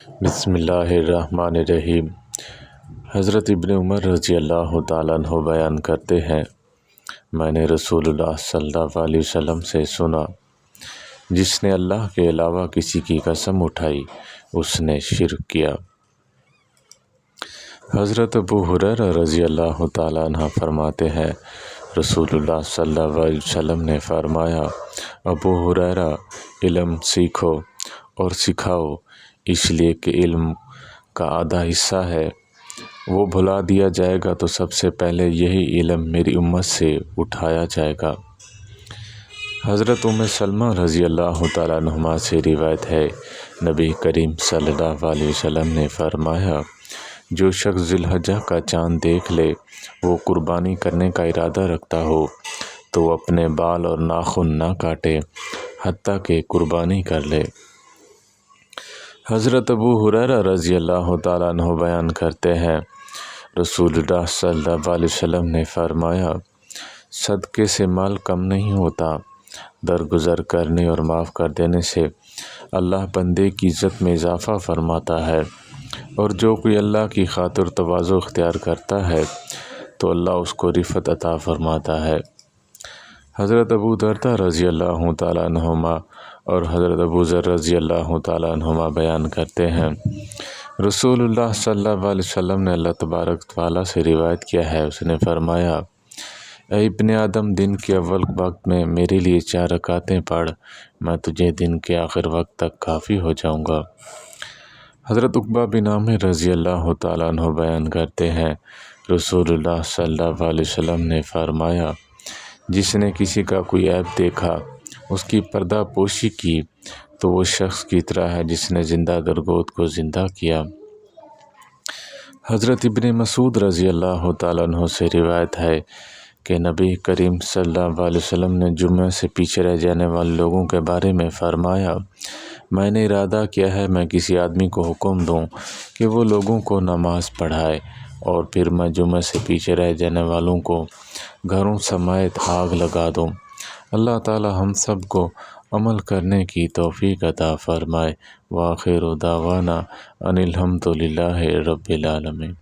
بسم اللہ الرحمن الرحیم۔ حضرت ابن عمر رضی اللہ تعالیٰ عنہ بیان کرتے ہیں، میں نے رسول اللہ صلی اللہ علیہ وسلم سے سنا، جس نے اللہ کے علاوہ کسی کی قسم اٹھائی اس نے شرک کیا۔ حضرت ابو ہریرہ رضی اللہ تعالیٰ عنہ فرماتے ہیں، رسول اللہ صلی اللہ علیہ وسلم نے فرمایا، ابو ہریرہ، علم سیکھو اور سکھاؤ، اس لیے کہ علم کا آدھا حصہ ہے، وہ بھلا دیا جائے گا تو سب سے پہلے یہی علم میری امت سے اٹھایا جائے گا۔ حضرت ام سلمہ رضی اللہ تعالیٰ عنہما سے روایت ہے، نبی کریم صلی اللہ علیہ وسلم نے فرمایا، جو شخص ذی الحجہ کا چاند دیکھ لے وہ قربانی کرنے کا ارادہ رکھتا ہو تو وہ اپنے بال اور ناخن نہ کاٹے حتیٰ کہ قربانی کر لے۔ حضرت ابو ہریرہ رضی اللہ تعالیٰ عنہ بیان کرتے ہیں، رسول اللہ صلی اللہ علیہ وسلم نے فرمایا، صدقے سے مال کم نہیں ہوتا، درگزر کرنے اور معاف کر دینے سے اللہ بندے کی عزت میں اضافہ فرماتا ہے، اور جو کوئی اللہ کی خاطر تواضع اختیار کرتا ہے تو اللہ اس کو رفعت عطا فرماتا ہے۔ حضرت ابو درداء رضی اللہ تعالیٰ عنہما اور حضرت ابو ذر رضی اللہ تعالیٰ عنہما بیان کرتے ہیں، رسول اللہ صلی اللہ علیہ وسلم نے اللہ تبارک تعالیٰ سے روایت کیا ہے، اس نے فرمایا، اے ابن آدم، دن کے اول وقت میں میرے لیے 4 رکعتیں پڑھ، میں تجھے دن کے آخر وقت تک کافی ہو جاؤں گا۔ حضرت عقبہ بن عامر رضی اللہ تعالیٰ عنہ بیان کرتے ہیں، رسول اللہ صلی اللہ علیہ وسلم نے فرمایا، جس نے کسی کا کوئی عیب دیکھا اس کی پردہ پوشی کی تو وہ شخص کی طرح ہے جس نے زندہ درگود کو زندہ کیا۔ حضرت ابن مسعود رضی اللہ تعالیٰ عنہ سے روایت ہے کہ نبی کریم صلی اللہ علیہ وسلم نے جمعہ سے پیچھے رہ جانے والے لوگوں کے بارے میں فرمایا، میں نے ارادہ کیا ہے میں کسی آدمی کو حکم دوں کہ وہ لوگوں کو نماز پڑھائے، اور پھر میں جمعہ سے پیچھے رہ جانے والوں کو گھروں سمیت آگ لگا دوں۔ اللہ تعالی ہم سب کو عمل کرنے کی توفیق عطا فرمائے۔ وآخر دعوانا ان الحمد للہ رب العالمین۔